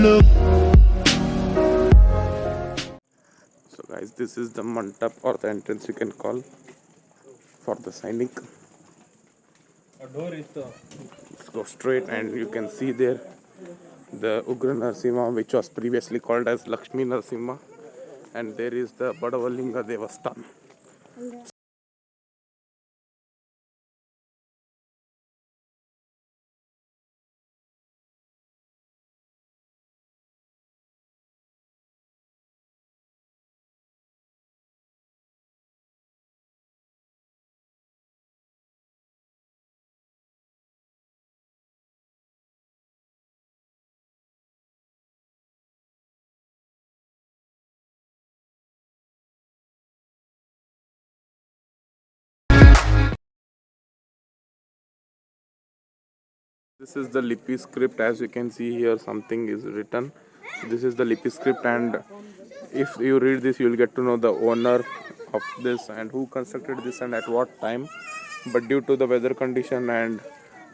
So guys, this is the mandap or the entrance you can call for the signing. Let's go straight and you can see there the UgraNarasimha, which was previously called as LakshmiNarasimha, and there is the Badavi Lingu Devasthan. This is the Lipi script. As you can see here, something is written. So this is the Lipi script, and if you read this, you will get to know the owner of this and who constructed this and at what time. But due to the weather condition and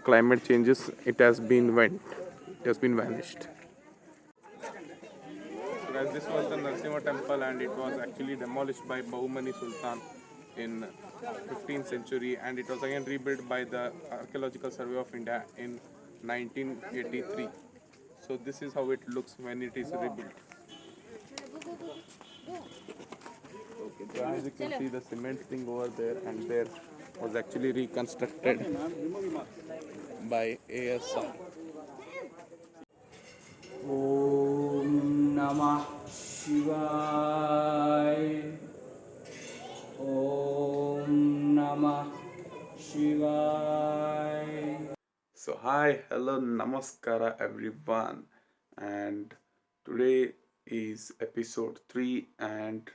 climate changes, it has been vanished. So guys, this was the Narasimha temple, and it was actually demolished by Bahumani Sultan in 15th century, and it was again rebuilt by the Archaeological Survey of India in 1983. So this is how it looks when it is rebuilt. Okay, so as you can see the cement thing over there, and there was actually reconstructed by ASI. Om Namah Shivaya. Om Namah Shivaya. So hi, hello, namaskara everyone, and today is episode 3. And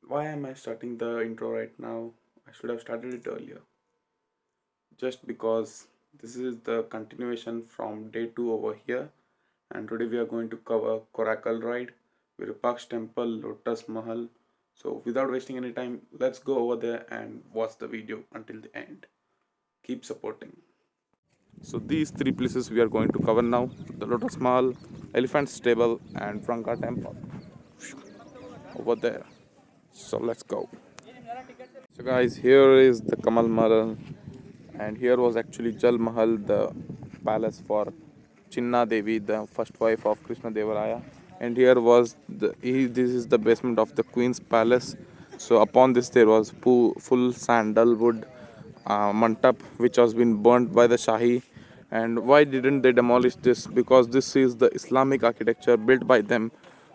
why am I starting the intro right now? I should have started it earlier. Just because this is the continuation from day 2 over here, and today we are going to cover Coracle Ride, Virupaksha Temple, Lotus Mahal. So without wasting any time, let's go over there and watch the video until the end. Keep supporting. So these 3 places we are going to cover now: the Lotus Mahal, Elephant Stable, and Franka Temple over there. So let's go. So guys, here is the Kamal Mahal, and here was actually Jal Mahal, the palace for Chinna Devi, the first wife of Krishna Devaraya. And here was this is the basement of the Queen's palace. So upon this there was full sandalwood mantap which has been burnt by the Shahi. And why didn't they demolish this? Because this is the Islamic architecture built by them.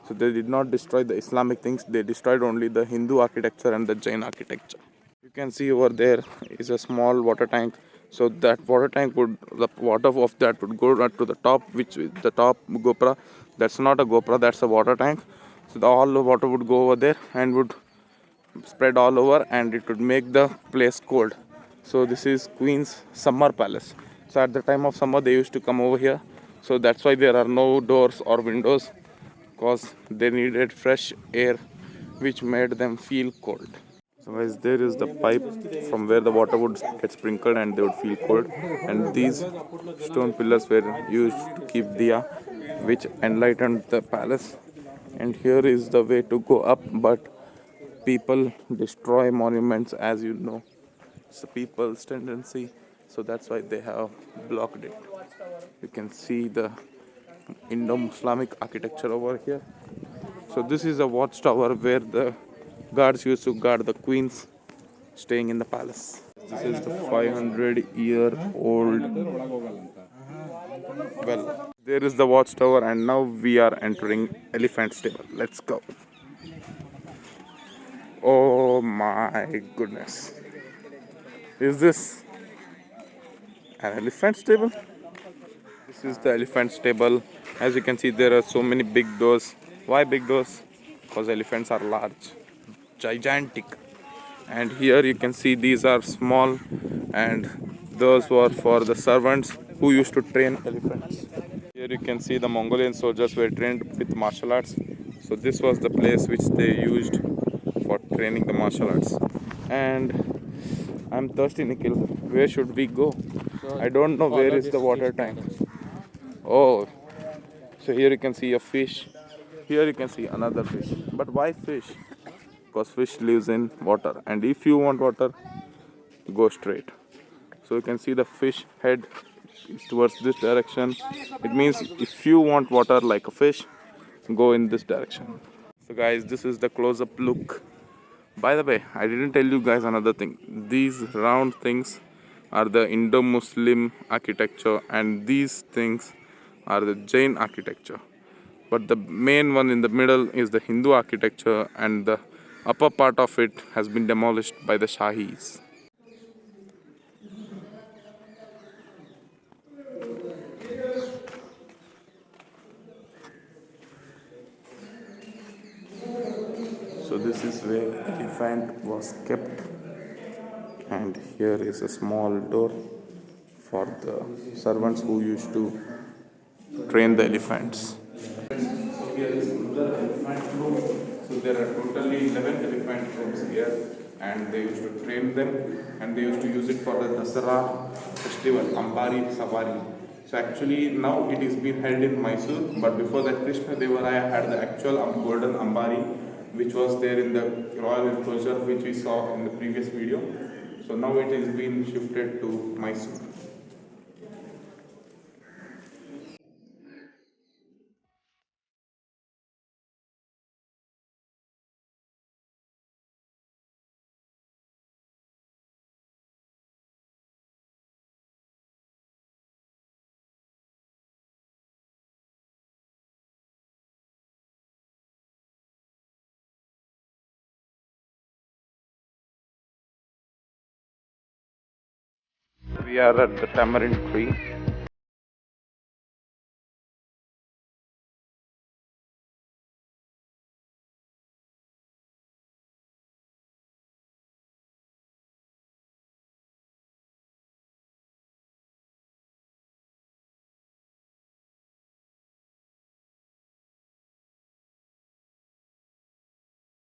So they did not destroy the Islamic things, they destroyed only the Hindu architecture and the Jain architecture. You can see over there is a small water tank. So that water tank the water of that would go right to the top, which is the top gopra. That's not a gopra, that's a water tank. So all the water would go over there and would spread all over, and it would make the place cold. So this is Queen's summer palace. So at the time of summer they used to come over here. So that's why there are no doors or windows, because they needed fresh air which made them feel cold. So guys, there is the pipe from where the water would get sprinkled and they would feel cold. And these stone pillars were used to keep diya, which enlightened the palace. And here is the way to go up, but people destroy monuments, as you know. It's the people's tendency, so that's why they have blocked it. You can see the Indo-Islamic architecture over here. So this is a watchtower where the guards used to guard the queens staying in the palace. This is the 500-year-old well. There is the watchtower, and now we are entering Elephant Stable. Let's go. Oh my goodness. Is this an elephant stable? This is the elephant stable. As you can see, there are so many big doors. Why big doors? Because elephants are large, gigantic. And here you can see these are small, and those were for the servants who used to train elephants. Here you can see the Mongolian soldiers were trained with martial arts. So this was the place which they used for training the martial arts. And I'm thirsty, Nikhil. Where should we go? I don't know where is the water tank. Oh, So here you can see a fish. Here you can see another fish. But why fish? Because fish lives in water, and if you want water, go straight. So you can see the fish head is towards this direction. It means if you want water like a fish, go in this direction. So guys, this is the close-up look. By the way, I didn't tell you guys another thing. These round things are the Indo-Muslim architecture, and these things are the Jain architecture. But the main one in the middle is the Hindu architecture, and the upper part of it has been demolished by the Shahis. So this is where elephant was kept, and here is a small door for the servants who used to train the elephants. So here is another elephant room. So there are totally 11 elephant rooms here, and they used to train them, and they used to use it for the Dasara festival, Ambari Savari. So actually now it is being held in Mysore, but before that Krishna Devaraya had the actual golden Ambari, which was there in the royal enclosure which we saw in the previous video. So now it is being shifted to Mysore. We are at the tamarind tree.